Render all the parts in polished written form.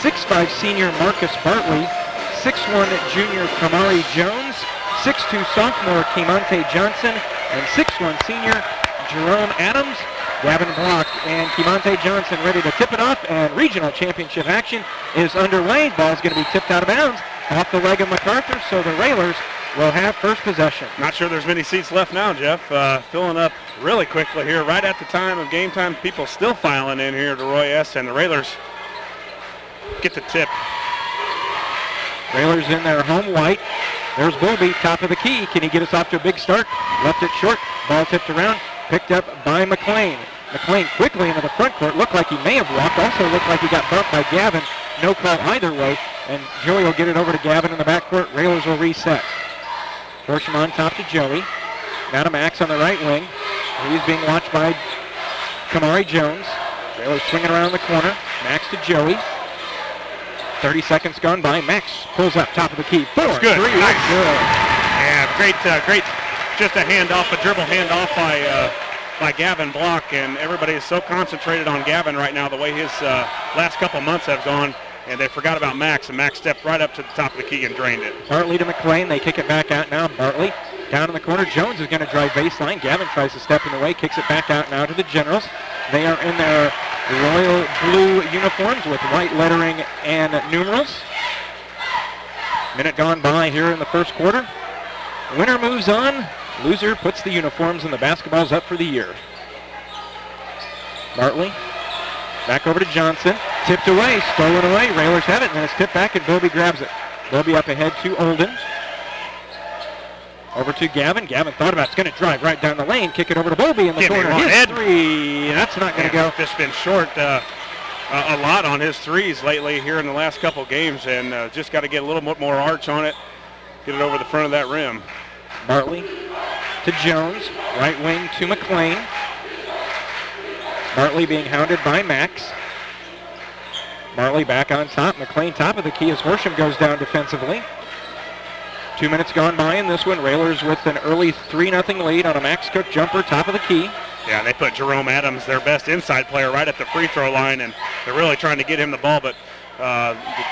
6'5" senior Marcus Bartley, 6'1" junior Kamari Jones, 6'2" sophomore Kimante Johnson, and 6'1" senior Jerome Adams. Gavin blocked, and Kimante Johnson ready to tip it off, and regional championship action is underway. Ball's going to be tipped out of bounds off the leg of MacArthur, so the Railers will have first possession. Not sure there's many seats left now, Jeff. Filling up really quickly here. Right at the time of game time, people still filing in here to Roy S. And the Railers get the tip. Railers in their home white. There's Bowlby, top of the key. Can he get us off to a big start? Left it short. Ball tipped around. Picked up by McLean. McLean quickly into the front court. Looked like he may have walked. Also looked like he got bumped by Gavin. No call either way. And Joey will get it over to Gavin in the backcourt. Railers will reset. Horsham on top to Joey. Now to Max on the right wing. He's being watched by Kamari Jones. Railers swinging around the corner. Max to Joey. 30 seconds gone by. Max pulls up top of the key. 4, 3, good. nice. Good. Yeah, great. Just a handoff, a dribble handoff by Gavin Block, and everybody is so concentrated on Gavin right now, the way his last couple months have gone, and they forgot about Max, and Max stepped right up to the top of the key and drained it. Bartley to McLean. They kick it back out now. Bartley down in the corner. Jones is going to drive baseline. Gavin tries to step in the way, kicks it back out now to the Generals. They are in their royal blue uniforms with white lettering and numerals. Minute gone by here in the first quarter. Winner moves on. Loser puts the uniforms and the basketballs up for the year. Bartley back over to Johnson. Tipped away, stolen away. Railers have it, and then it's tipped back, and Bowlby grabs it. Bowlby up ahead to Olden. Over to Gavin. Gavin thought about it. It's going to drive right down the lane. Kick it over to Bowlby in the corner. His three. That's not going to go. Just been short a lot on his threes lately here in the last couple games, and just got to get a little bit more arch on it. Get it over the front of that rim. Bartley to Jones. Right wing to McLean. Bartley being hounded by Max. Bartley back on top. McLean top of the key as Horsham goes down defensively. 2 minutes gone by in this one. Railers with an early 3-0 lead on a Max Cook jumper, top of the key. Yeah, they put Jerome Adams, their best inside player, right at the free throw line, and they're really trying to get him the ball, but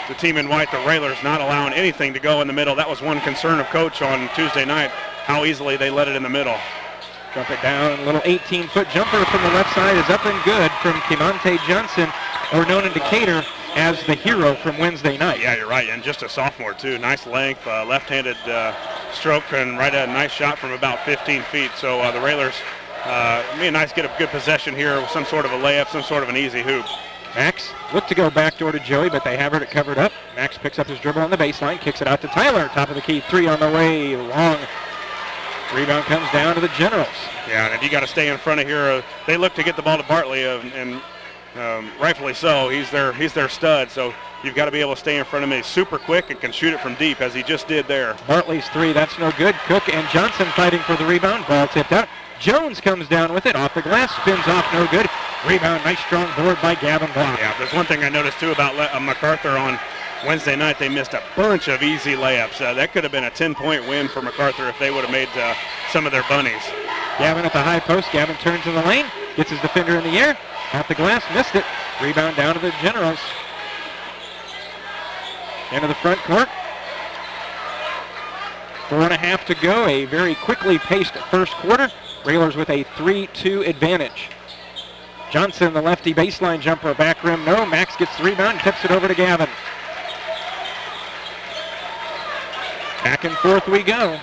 the team in white, the Railers, not allowing anything to go in the middle. That was one concern of Coach on Tuesday night, how easily they let it in the middle. Jump it down. A little 18-foot jumper from the left side is up and good from Kimante Johnson, or known in Decatur as the hero from Wednesday night. Yeah, you're right, and just a sophomore, too. Nice length, left-handed stroke, and right at a nice shot from about 15 feet. So the Railers, get a good possession here with some sort of a layup, some sort of an easy hoop. Max looked to go backdoor to Joey, but they have it covered up. Max picks up his dribble on the baseline, kicks it out to Tyler. Top of the key, 3 on the way, long. Rebound comes down to the Generals. Yeah, and if you got to stay in front of here, they look to get the ball to Bartley, and rightfully so. He's their stud, so you've got to be able to stay in front of him. He's super quick and can shoot it from deep, as he just did there. Bartley's 3, that's no good. Cook and Johnson fighting for the rebound. Ball tipped out. Jones comes down with it, off the glass, spins off, no good. Rebound, nice strong board by Gavin Block. Yeah, there's one thing I noticed too about MacArthur on Wednesday night. They missed a bunch of easy layups. That could have been a 10-point win for MacArthur if they would have made some of their bunnies. Gavin at the high post. Gavin turns to the lane, gets his defender in the air, off the glass, missed it. Rebound down to the Generals. Into the front court. 4.5 to go. A very quickly paced first quarter. Railers with a 3-2 advantage. Johnson, the lefty baseline jumper, back rim, no. Max gets the rebound, tips it over to Gavin. Back and forth we go.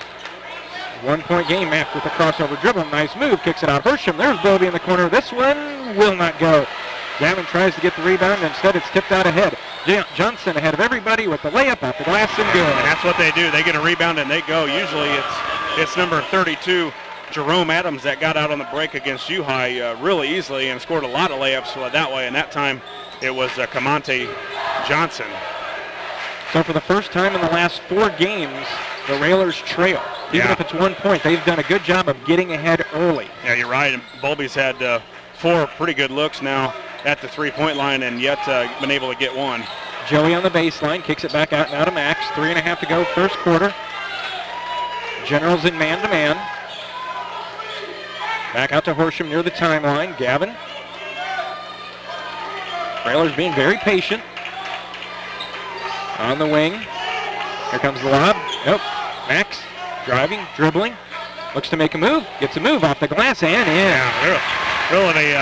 1-point game. Max with a crossover dribble. Nice move. Kicks it out. Hersham. There's Bowlby in the corner. This one will not go. Gavin tries to get the rebound. Instead, it's tipped out ahead. Johnson ahead of everybody with the layup off the glass and good. And that's what they do. They get a rebound and they go. Usually it's number 32, Jerome Adams, that got out on the break against U-High really easily and scored a lot of layups that way. And that time it was Kimante Johnson. So for the first time in the last 4 games, the Railers trail. Even if it's 1 point, they've done a good job of getting ahead early. Yeah, you're right. And Bowlby's had 4 pretty good looks now at the 3-point line and yet been able to get one. Joey on the baseline, kicks it back out now to Max. 3.5 to go first quarter. Generals in man-to-man. Back out to Horsham near the timeline. Gavin. Railers being very patient. on the wing. Here comes the lob. Nope. Max driving, dribbling. Looks to make a move. Gets a move off the glass and in. Yeah, really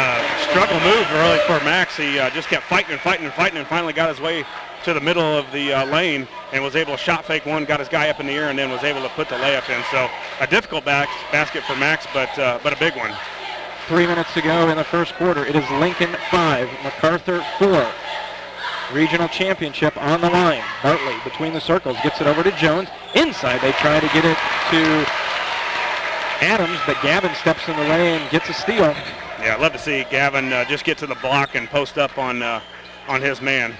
struggle move really for Max. He just kept fighting and finally got his way to the middle of the lane and was able to shot fake one, got his guy up in the air, and then was able to put the layup in. So a difficult basket for Max, but a big one. 3 minutes to go in the first quarter. It is Lincoln 5, MacArthur 4. Regional championship on the line. Bartley between the circles gets it over to Jones. Inside they try to get it to Adams, but Gavin steps in the way and gets a steal. Yeah, I'd love to see Gavin just get to the block and post up on his man.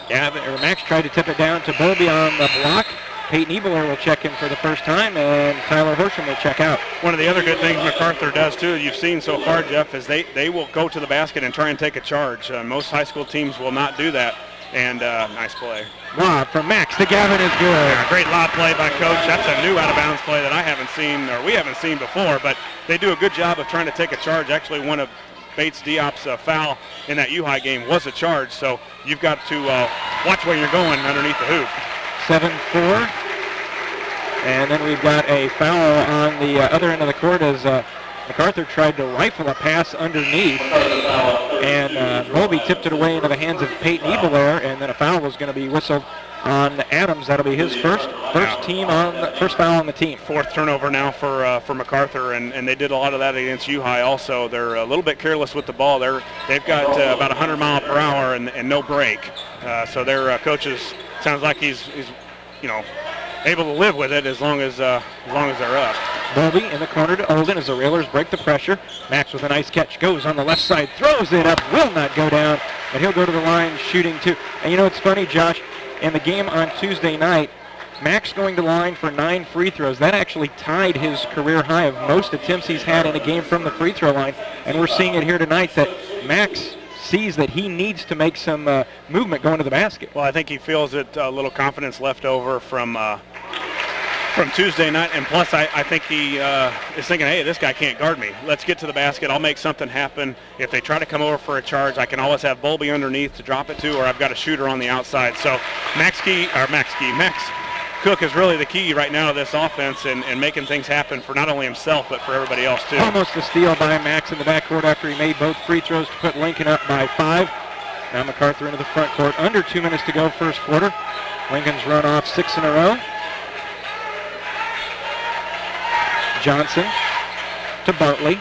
Max tried to tip it down to Bowlby on the block. Peyton Ebeler will check in for the first time, and Tyler Horsham will check out. One of the other good things MacArthur does, too, that you've seen so far, Jeff, is they will go to the basket and try and take a charge. Most high school teams will not do that, and nice play. Lob from Max to Gavin is good. Yeah, great lob play by Coach. That's a new out-of-bounds play that I haven't seen, or we haven't seen before, but they do a good job of trying to take a charge. Actually, one of Bates Diop's foul in that U-High game was a charge, so you've got to watch where you're going underneath the hoop. 7-4. And then we've got a foul on the other end of the court as MacArthur tried to rifle a pass underneath. And Bowlby tipped it away into the hands of Peyton Ebeler, and then a foul was going to be whistled on Adams. That'll be his first foul on the team. Fourth turnover now for MacArthur, and they did a lot of that against U-High also. They're a little bit careless with the ball. They've got about 100 mile per hour and no break. So their coaches, sounds like he's able to live with it as long as they're up. Bowlby in the corner to Olden as the Railers break the pressure. Max with a nice catch, goes on the left side, throws it up, will not go down, but he'll go to the line shooting too. And it's funny, Josh, in the game on Tuesday night, Max going to the line for 9 free throws. That actually tied his career high of most attempts he's had in a game from the free throw line. And we're seeing it here tonight that Max sees that he needs to make some movement going to the basket. Well, I think he feels that a little confidence left over from Tuesday night, and plus I think he is thinking, hey, this guy can't guard me. Let's get to the basket. I'll make something happen. If they try to come over for a charge, I can always have Bowlby underneath to drop it to, or I've got a shooter on the outside. So Max Cook is really the key right now to this offense and making things happen for not only himself but for everybody else too. Almost a steal by Max in the backcourt after he made both free throws to put Lincoln up by 5. Now MacArthur into the front court. Under 2 minutes to go first quarter. Lincoln's run off 6 in a row. Johnson to Bartley.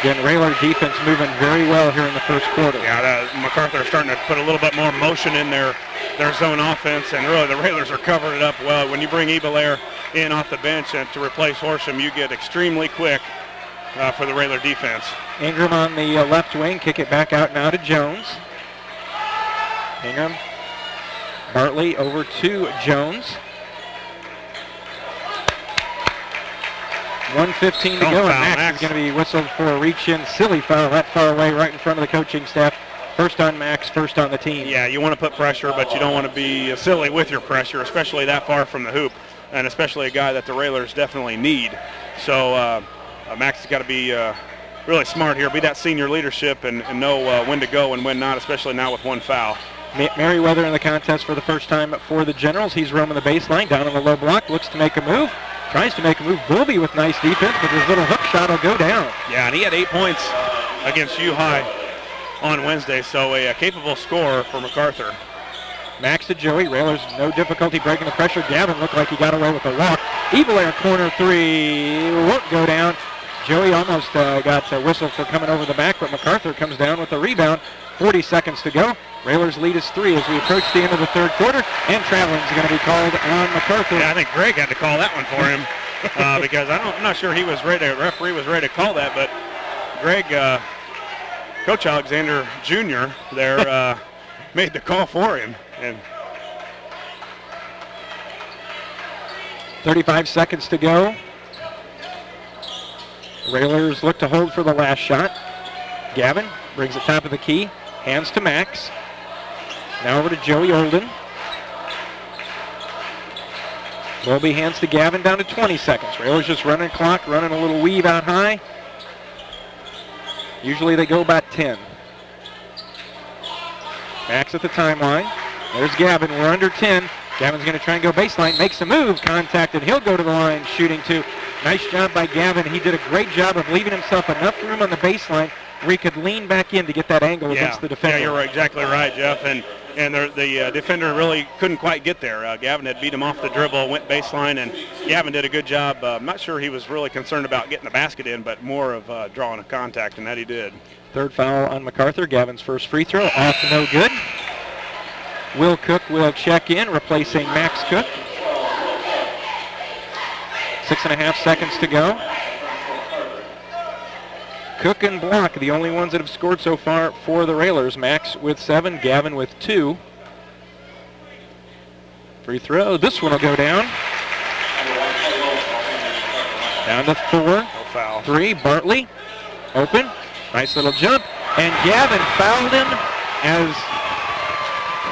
Again, Railer defense moving very well here in the first quarter. Yeah, MacArthur starting to put a little bit more motion in their zone offense, and really the Railers are covering it up well. When you bring Ebeler in off the bench and to replace Horsham, you get extremely quick for the Railer defense. Ingram on the left wing, kick it back out now to Jones. Ingram, Bartley over to Jones. 1:15 to go, and Max is going to be whistled for a reach-in silly foul that far away right in front of the coaching staff. First on Max, first on the team. Yeah, you want to put pressure, but you don't want to be silly with your pressure, especially that far from the hoop, and especially a guy that the Railers definitely need. So Max has got to be really smart here, be that senior leadership and know when to go and when not, especially now with one foul. Merriweather in the contest for the first time for the Generals. He's roaming the baseline, down on the low block, looks to make a move. Tries to make a move. Bowlby with nice defense, but his little hook shot will go down. Yeah, and he had 8 points against U-High on Wednesday, so a capable scorer for MacArthur. Max to Joey. Railers no difficulty breaking the pressure. Gavin looked like he got away with a walk. Ebeler corner 3 won't go down. Joey almost got a whistle for coming over the back, but MacArthur comes down with the rebound. 40 seconds to go. Railers lead is 3 as we approach the end of the third quarter, and traveling is going to be called on MacArthur. Yeah, I think Greg had to call that one for him because I'm not sure he was ready. The referee was ready to call that, but Greg, Coach Alexander Jr. there made the call for him. And 35 seconds to go. Railers look to hold for the last shot. Gavin brings it top of the key, hands to Max. Now over to Joey Olden. Bowlby hands to Gavin down to 20 seconds. Railers just running clock, running a little weave out high. Usually they go about 10. Max at the timeline. There's Gavin. We're under 10. Gavin's going to try and go baseline. Makes a move. Contacted. He'll go to the line shooting two. Nice job by Gavin. He did a great job of leaving himself enough room on the baseline where he could lean back in to get that angle against the defender. Yeah, you're exactly right, Jeff. And the defender really couldn't quite get there. Gavin had beat him off the dribble, went baseline, and Gavin did a good job. I'm not sure he was really concerned about getting the basket in, but more of drawing a contact, and that he did. Third foul on MacArthur. Gavin's first free throw off, no good. Will Cook will check in, replacing Max Cook. 6.5 seconds to go. Cook and Block, the only ones that have scored so far for the Railers. Max with 7, Gavin with 2. Free throw. This one will go down. Down to 4. No foul. 3. Bartley. Open. Nice little jump. And Gavin fouled him as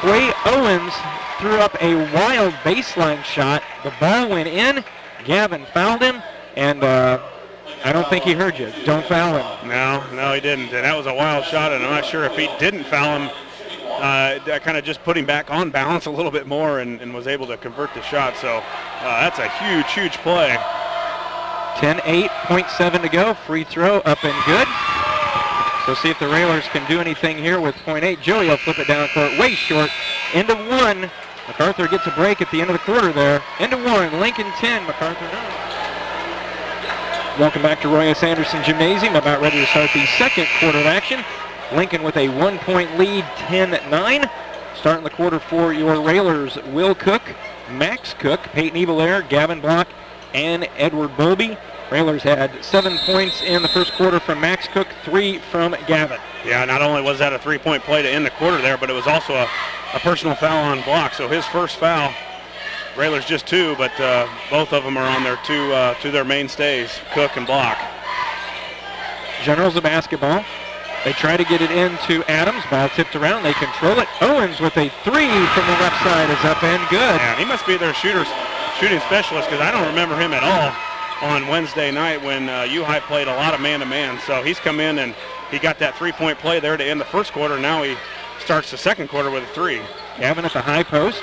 Quay Owens threw up a wild baseline shot. The ball went in. Gavin fouled him. And I don't think he heard you. Don't foul him. No, he didn't. And that was a wild shot, and I'm not sure if he didn't foul him. That kind of just put him back on balance a little bit more and was able to convert the shot. So that's a huge, huge play. 10-8, 0.7 to go. Free throw up and good. So see if the Railers can do anything here with 0.8. Joey will flip it down court way short. Into 1. MacArthur gets a break at the end of the quarter there. Into 1. Lincoln 10. MacArthur 9. Welcome back to Roy S. Anderson Gymnasium. About ready to start the second quarter of action. Lincoln with a 1-point lead, 10-9. Starting the quarter for your Railers, Will Cook, Max Cook, Peyton Evelair, Gavin Block, and Edward Bowlby. Railers had 7 points in the first quarter from Max Cook, 3 from Gavin. Yeah, not only was that a 3-point play to end the quarter there, but it was also a personal foul on Block. So his first foul, Railers just 2, but both of them are on their to their mainstays, Cook and Block. Generals of basketball. They try to get it into Adams. Ball tipped around. They control it. Owens with a 3 from the left side is up and good. Yeah, he must be their shooting specialist because I don't remember him at all on Wednesday night when U-High played a lot of man-to-man. So he's come in and he got that 3-point play there to end the first quarter. Now he starts the second quarter with a 3. Gavin at the high post.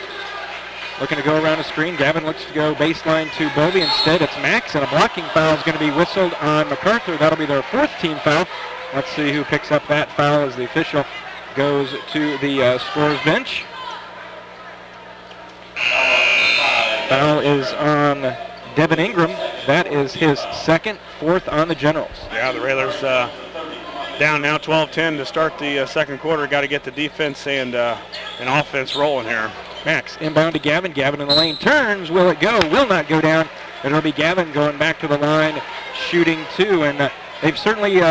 Looking to go around the screen. Gavin looks to go baseline to Bowlby. Instead, it's Max, and a blocking foul is going to be whistled on MacArthur. That'll be their 4th team foul. Let's see who picks up that foul as the official goes to the scorer's bench. Foul is on Devin Ingram. That is his 2nd, 4th on the Generals. Yeah, the Railers down now 12-10 to start the second quarter. Got to get the defense and offense rolling here. Max inbound to Gavin. Gavin in the lane turns. Will it go? Will not go down. It'll be Gavin going back to the line, shooting 2. And they've certainly,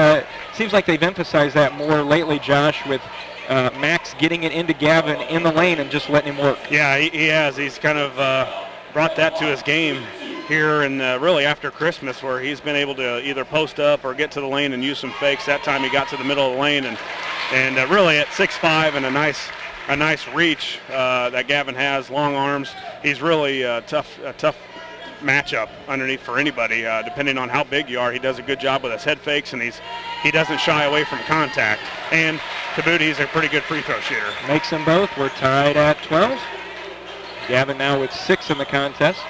seems like they've emphasized that more lately, Josh, with Max getting it into Gavin in the lane and just letting him work. Yeah, he has. He's kind of brought that to his game here and really after Christmas, where he's been able to either post up or get to the lane and use some fakes. That time he got to the middle of the lane and really at 6'5" and a nice reach that Gavin has, long arms. He's really a tough matchup underneath for anybody. Depending on how big you are, he does a good job with his head fakes, and he doesn't shy away from contact. And to boot, he's a pretty good free throw shooter. Makes them both. We're tied at 12. Gavin now with 6 in the contest.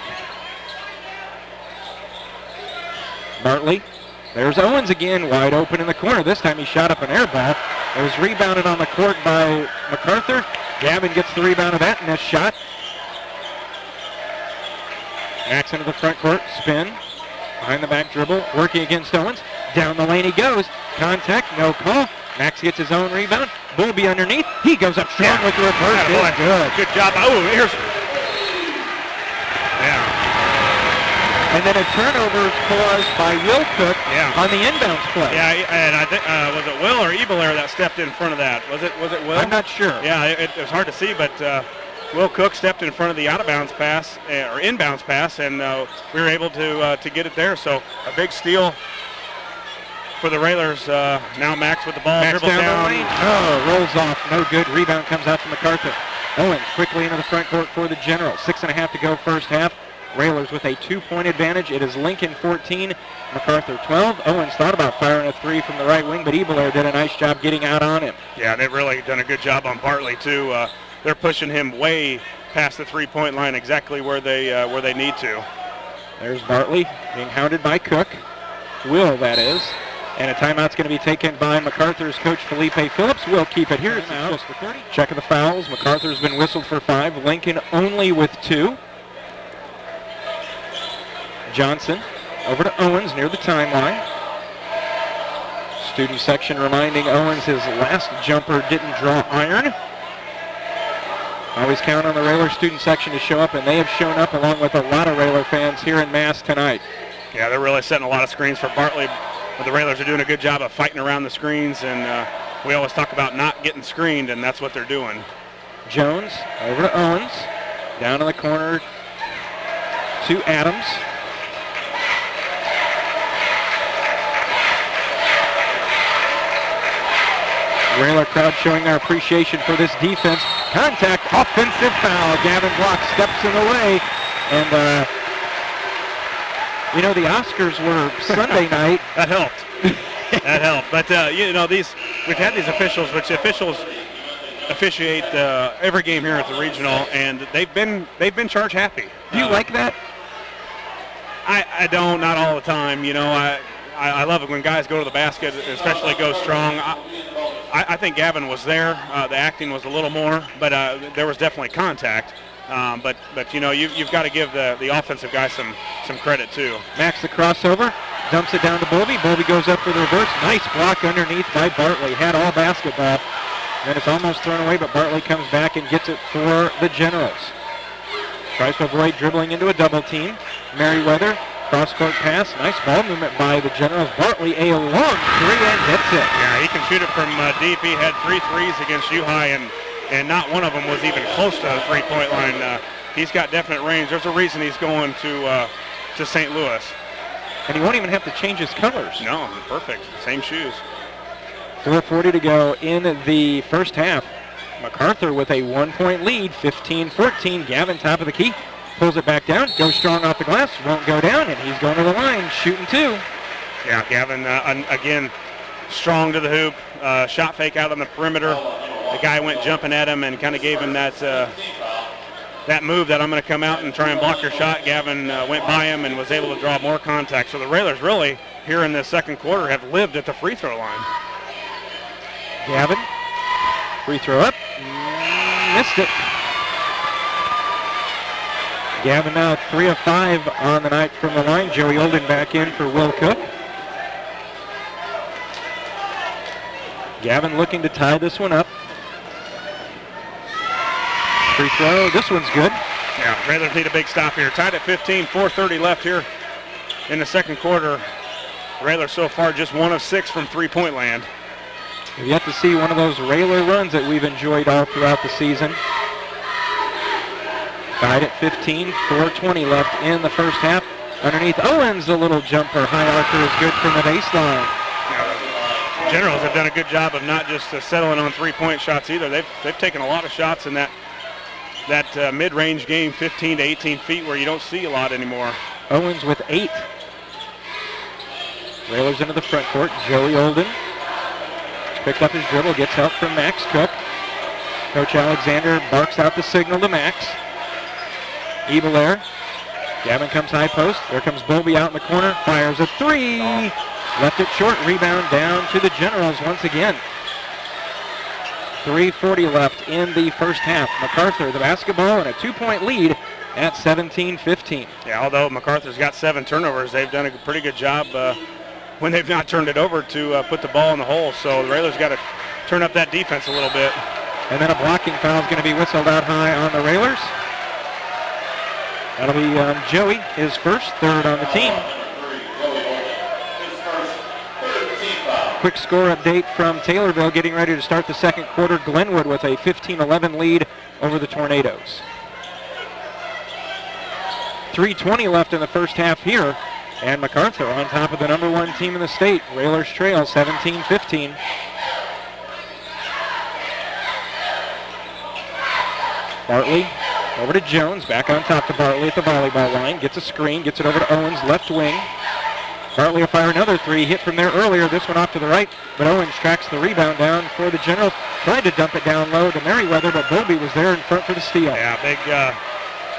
Bartley. There's Owens again, wide open in the corner. This time he shot up an air ball. It was rebounded on the court by MacArthur. Gavin gets the rebound of that missed shot. Max into the front court, spin, behind the back dribble, working against Owens. Down the lane he goes. Contact, no call. Max gets his own rebound. Bowlby underneath. He goes up strong with the reverse. Good job. Oh, here's. Yeah. And then a turnover caused by Will Cook on the inbounds play. Yeah, and I think was it Will or Ebelair that stepped in front of that? Was it Will? I'm not sure. Yeah, it was hard to see, but Will Cook stepped in front of the out-of-bounds pass or inbounds pass, and we were able to get it there. So a big steal for the Railers. Now Max with the ball, dribbles down. Rolls off, no good. Rebound comes out to MacArthur. Owens quickly into the front court for the Generals. 6.5 to go first half. Railers with a 2-point advantage. It is Lincoln 14, MacArthur 12. Owens thought about firing a three from the right wing, but Ebelair did a nice job getting out on him. Yeah, they've really done a good job on Bartley, too. They're pushing him way past the three-point line, exactly where they need to. There's Bartley being hounded by Cook. Will, that is. And a timeout's going to be taken by MacArthur's coach, Felipe Phillips. Will keep it here. It's just the 30. Check of the fouls. MacArthur's been whistled for 5. Lincoln only with 2. Johnson over to Owens near the timeline. Student section reminding Owens his last jumper didn't draw iron. Always count on the Railer student section to show up, and they have shown up along with a lot of Railer fans here in Mass tonight. Yeah, they're really setting a lot of screens for Bartley. But the Railers are doing a good job of fighting around the screens, and we always talk about not getting screened, and that's what they're doing. Jones over to Owens. Down in the corner to Adams. Railer crowd showing their appreciation for this defense. Contact, offensive foul. Gavin Block steps in the way. And, you know, the Oscars were Sunday night. That helped. That helped. But, you know, we've had these officials, which officials officiate every game here at the regional, and they've been charge happy. Do you like that? I don't, not all the time. You know, I love it when guys go to the basket, especially go strong. I think Gavin was there. The acting was a little more, but there was definitely contact. But you know, you've got to give the offensive guy some credit too. Max the crossover, dumps it down to Bowlby. Bowlby goes up for the reverse. Nice block underneath by Bartley. Had all basketball. And it's almost thrown away, but Bartley comes back and gets it for the Generals. Tries to avoid dribbling into a double team. Merriweather, cross-court pass. Nice ball movement by the Generals. Bartley, a long three, and hits it. Yeah, he can shoot it from deep. He had 3 threes against U-High, and not one of them was even close to the three-point line. He's got definite range. There's a reason he's going to St. Louis. And he won't even have to change his colors. No, perfect. Same shoes. 4:40 to go in the first half. MacArthur with a 1-point lead, 15-14. Gavin, top of the key, pulls it back down, goes strong off the glass, won't go down, and he's going to the line, shooting 2. Yeah, Gavin, again, strong to the hoop, shot fake out on the perimeter. The guy went jumping at him and kind of gave him that move that I'm going to come out and try and block your shot. Gavin went by him and was able to draw more contact. So the Railers really, here in the second quarter, have lived at the free throw line. Gavin, free throw up, missed it. Gavin now 3 of 5 on the night from the line. Joey Olden back in for Will Cook. Gavin looking to tie this one up. Free throw, this one's good. Yeah, Railers need a big stop here. Tied at 15, 4:30 left here in the second quarter. Railers so far just 1 of 6 from three-point land. We've yet to see one of those Railer runs that we've enjoyed all throughout the season. Tied at 15, 4:20 left in the first half. Underneath Owens, a little jumper. High archer is good from the baseline. Yeah, the Generals have done a good job of not just settling on three-point shots either. They've taken a lot of shots in that mid-range game, 15 to 18 feet, where you don't see a lot anymore. Owens with 8. Railers into the front court. Joey Olden picked up his dribble, gets help from Max Cook. Coach Alexander barks out the signal to Max. Ebelair. Gavin comes high post. There comes Bowlby out in the corner. Fires a 3. Left it short. Rebound down to the Generals once again. 3:40 left in the first half. MacArthur the basketball and a 2-point lead at 17-15. Yeah, although MacArthur's got 7 turnovers, they've done a pretty good job when they've not turned it over to put the ball in the hole. So the Railers got to turn up that defense a little bit. And then a blocking foul is going to be whistled out high on the Railers. That'll be Joey, his first, 3rd on the team. Quick score update from Taylorville, getting ready to start the second quarter. Glenwood with a 15-11 lead over the Tornadoes. 3:20 left in the first half here, and MacArthur on top of the number 1 team in the state. Railers trail 17-15. Bartley Over to Jones, back on top to Bartley at the volleyball line. Gets a screen, gets it over to Owens, left wing. Bartley will fire another three, hit from there earlier, this one off to the right, but Owens tracks the rebound down for the Generals. Tried to dump it down low to Merriweather, but Bobby was there in front for the steal. Yeah,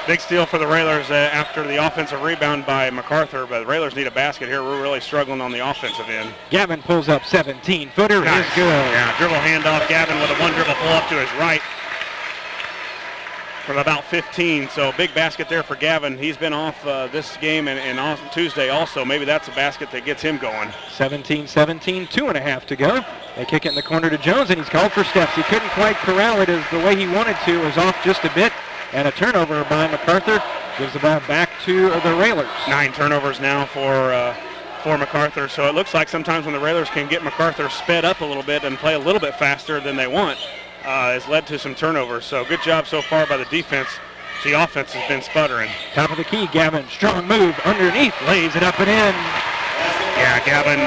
big steal for the Railers after the offensive rebound by MacArthur, but the Railers need a basket here. We're really struggling on the offensive end. Gavin pulls up 17-footer, Nice. is good. Yeah, dribble handoff, Gavin with a one dribble pull up to his right from about 15, so big basket there for Gavin. He's been off this game and on Tuesday also. Maybe that's a basket that gets him going. 17-17, 2.5 to go. They kick it in the corner to Jones, and he's called for steps. He couldn't quite corral it as the way he wanted to. It was off just a bit, and a turnover by MacArthur gives the ball back to the Railers. 9 turnovers now for MacArthur, so it looks like sometimes when the Railers can get MacArthur sped up a little bit and play a little bit faster than they want, has led to some turnovers. So good job so far by the defense. The offense has been sputtering. Top of the key, Gavin, strong move underneath, lays it up and in. Yeah, Gavin,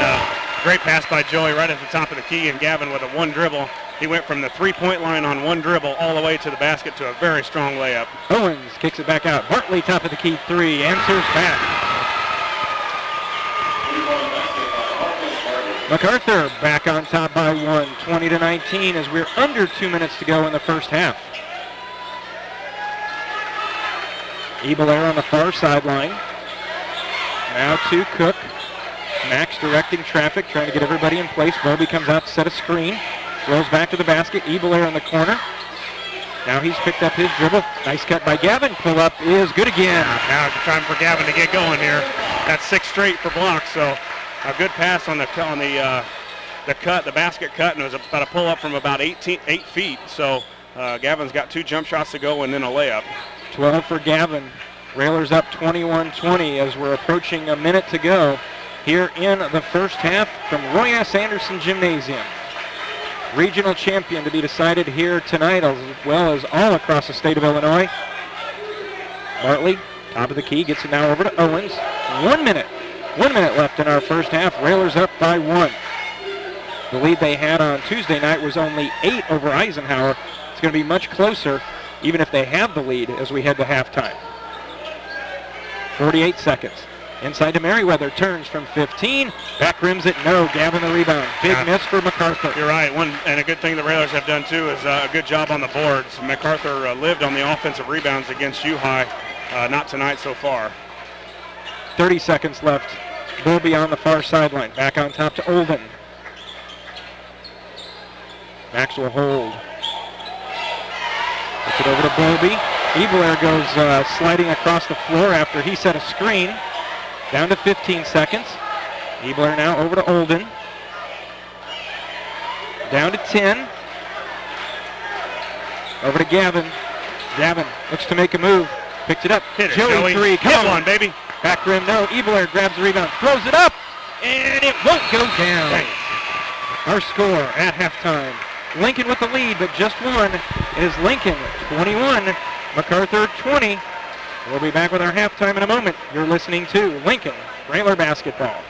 great pass by Joey right at the top of the key, and Gavin with a one dribble. He went from the three-point line on one dribble all the way to the basket to a very strong layup. Owens kicks it back out. Bartley, top of the key, three, answers back. MacArthur back on top by 1, 20-19, as we're under 2 minutes to go in the first half. Ebelair on the far sideline. Now to Cook. Max directing traffic, trying to get everybody in place. Bobby comes out to set a screen. Rolls back to the basket. Ebelair in the corner. Now he's picked up his dribble. Nice cut by Gavin. Pull up is good again. Now it's time for Gavin to get going here. That's 6 straight for blocks, so a good pass on the basket cut, and it was about a pull up from about 8 feet. So Gavin's got 2 jump shots to go and then a layup. 12 for Gavin. Railers up 21-20 as we're approaching a minute to go here in the first half from Roy S. Anderson Gymnasium. Regional champion to be decided here tonight, as well as all across the state of Illinois. Bartley, top of the key, gets it now over to Owens. 1 minute left in our first half. Railers up by 1. The lead they had on Tuesday night was only 8 over Eisenhower. It's going to be much closer, even if they have the lead as we head to halftime. 48 seconds. Inside to Merriweather, turns from 15. Back rims it, no. Gavin the rebound. Big miss for MacArthur. You're right. And a good thing the Railers have done, too, is a good job on the boards. MacArthur lived on the offensive rebounds against U-High. Not tonight so far. 30 seconds left. Bobby on the far sideline. Back on top to Olden. Max will hold. Puts it over to Bobby. Ebelair goes sliding across the floor after he set a screen. Down to 15 seconds. Ebelair now over to Olden. Down to 10. Over to Gavin. Gavin looks to make a move. Picked it up. Hit it, Joey, three. Come on, baby. Back rim, no. Ebelair grabs the rebound, throws it up, and it won't go down. Thanks. Our score at halftime. Lincoln with the lead, but just one. It is Lincoln 21, MacArthur 20. We'll be back with our halftime in a moment. You're listening to Lincoln Railer Basketball.